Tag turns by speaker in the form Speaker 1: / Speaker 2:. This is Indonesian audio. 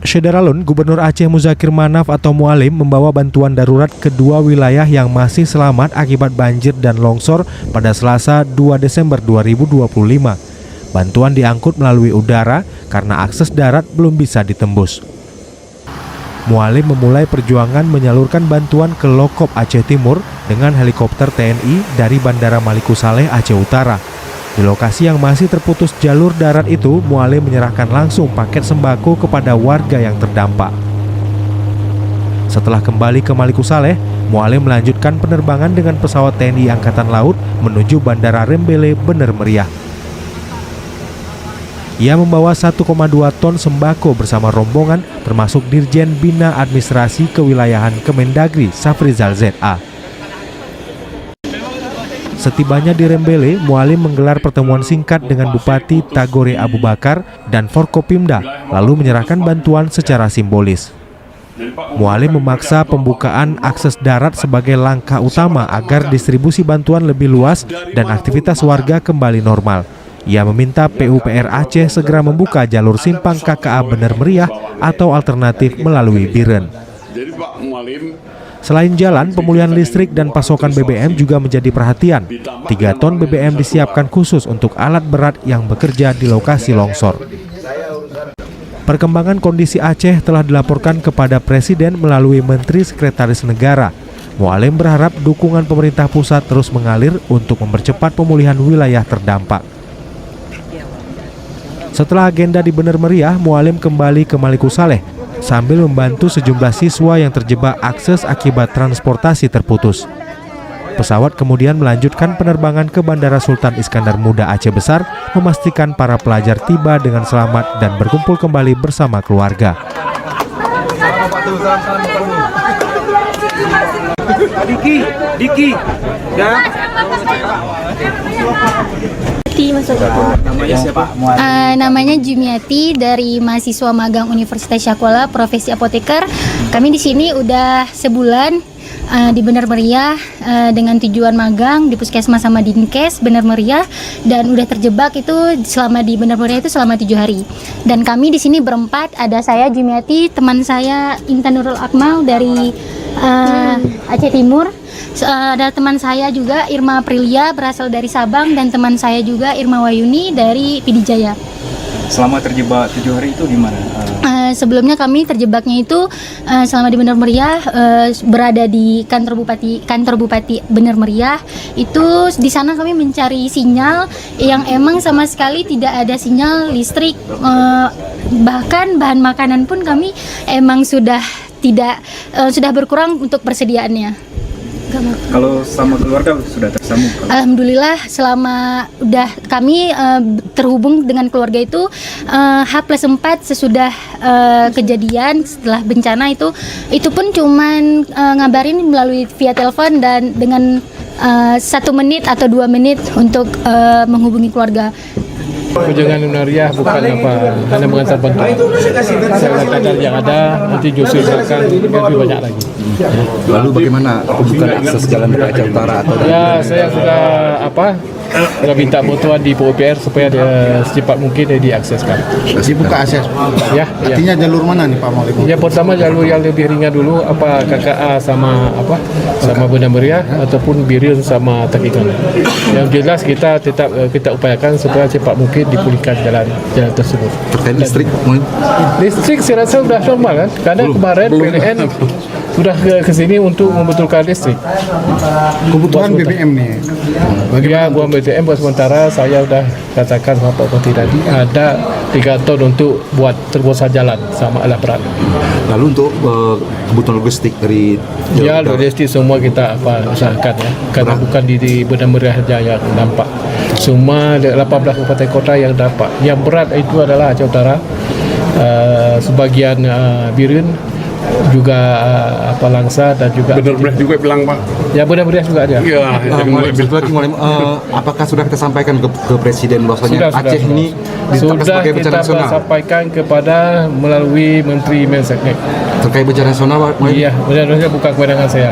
Speaker 1: Syederalun, Gubernur Aceh Muzakir Manaf atau Mualim membawa bantuan darurat ke dua wilayah yang masih selamat akibat banjir dan longsor pada Selasa 2 Desember 2025. Bantuan diangkut melalui udara karena akses darat belum bisa ditembus. Mualim memulai perjuangan menyalurkan bantuan ke Lokop Aceh Timur dengan helikopter TNI dari Bandara Maliku Saleh, Aceh Utara. Di lokasi yang masih terputus jalur darat itu, Mualim menyerahkan langsung paket sembako kepada warga yang terdampak. Setelah kembali ke Maliku Saleh, Mualim melanjutkan penerbangan dengan pesawat TNI Angkatan Laut menuju Bandara Rembele, Bener Meriah. Ia membawa 1,2 ton sembako bersama rombongan termasuk Dirjen Bina Administrasi Kewilayahan Kemendagri Safrizal ZA. Setibanya di Rembele, Mualim menggelar pertemuan singkat dengan Bupati Tagore Abu Bakar dan Forkopimda, lalu menyerahkan bantuan secara simbolis. Mualim memaksa pembukaan akses darat sebagai langkah utama agar distribusi bantuan lebih luas dan aktivitas warga kembali normal. Ia meminta PUPR Aceh segera membuka jalur simpang KKA Bener Meriah atau alternatif melalui Biren. Selain jalan, pemulihan listrik dan pasokan BBM juga menjadi perhatian. 3 ton BBM disiapkan khusus untuk alat berat yang bekerja di lokasi longsor. Perkembangan kondisi Aceh telah dilaporkan kepada Presiden melalui Menteri Sekretaris Negara. Mualim berharap dukungan pemerintah pusat terus mengalir untuk mempercepat pemulihan wilayah terdampak. Setelah agenda di Bener Meriah, Mualim kembali ke Maliku Saleh sambil membantu sejumlah siswa yang terjebak akses akibat transportasi terputus. Pesawat kemudian melanjutkan penerbangan ke Bandara Sultan Iskandar Muda Aceh Besar, memastikan para pelajar tiba dengan selamat dan berkumpul kembali bersama keluarga. Diki, ya.
Speaker 2: Namanya siapa? Namanya Jumiati dari mahasiswa magang Universitas Syakuala, profesi apoteker. Kami di sini udah sebulan di Bener Meriah dengan tujuan magang di Puskesmas sama Dinkes Bener Meriah, dan udah terjebak itu selama di Bener Meriah itu selama 7 hari. Dan kami di sini berempat, ada saya Jumiati, teman saya Intan Nurul Akmal dari Aceh Timur. Ada teman saya juga Irma Aprilia berasal dari Sabang, dan teman saya juga Irma Wayuni dari Pidijaya.
Speaker 3: Selama terjebak 7 hari itu gimana?
Speaker 2: Sebelumnya kami terjebaknya itu selama di Bener Meriah, berada di kantor Bupati Bener Meriah. Itu di sana kami mencari sinyal yang emang sama sekali tidak ada sinyal listrik, bahkan bahan makanan pun kami emang sudah berkurang untuk persediaannya.
Speaker 3: Kalau sama keluarga sudah tersambung?
Speaker 2: Alhamdulillah, selama udah kami terhubung dengan keluarga itu H+4 sesudah kejadian, setelah bencana itu pun cuman ngabarin melalui via telepon dan dengan 1 menit atau 2 menit untuk menghubungi keluarga.
Speaker 4: Kunjungan Meriah bukan hanya mengantar bantuan. Saya kadar yang ada nanti justru akan lebih banyak lagi.
Speaker 5: Lalu bagaimana pembukaan akses jalan ke Aceh Utara atau
Speaker 4: saya sudah minta bantuan di PUPR supaya secepat mungkin diakseskan.
Speaker 5: dibuka akses?
Speaker 4: Ya.
Speaker 5: Artinya jalur mana nih Pak Mualim?
Speaker 4: Ya, pertama jalur yang lebih ringan dulu, KKA sama Bener Meriah ataupun Biren sama Takikan. Yang jelas kita tetap kita upayakan supaya cepat mungkin dipulihkan jalan tersebut.
Speaker 5: Terkait listrik,
Speaker 4: Listrik saya rasa sudah normal kan? Karena kemarin PLN sudah ke sini untuk membetulkan listrik.
Speaker 5: kebutuhan BBM nih.
Speaker 4: Ya, buat BBM buat sementara saya sudah katakan sama Pak Bupati tadi ada 3 ton untuk buat terobosan jalan sama alat berat.
Speaker 5: Lalu untuk kebutuhan logistik dari
Speaker 4: Logistik semua kita usahakan ya, karena bukan di Bener Meriah saja yang dampak. Semua 18 kabupaten kota yang dampak. Yang berat itu adalah Aceh Utara, sebagian Biren, juga Langsa, dan juga
Speaker 6: Bener Meriah juga bilang Pak.
Speaker 4: Ya, Bener Meriah juga ada.
Speaker 6: Iya.
Speaker 5: apakah sudah kita sampaikan ke Presiden bahwasanya Aceh ini ditetapkan
Speaker 4: sudah
Speaker 5: sebagai bencana
Speaker 4: kita
Speaker 5: nasional?
Speaker 4: sampaikan kepada melalui Menteri Mensesnek.
Speaker 5: Terkait bencana nasional, Pak Mualim?
Speaker 4: Iya, benar-benar bukan kewenangan saya.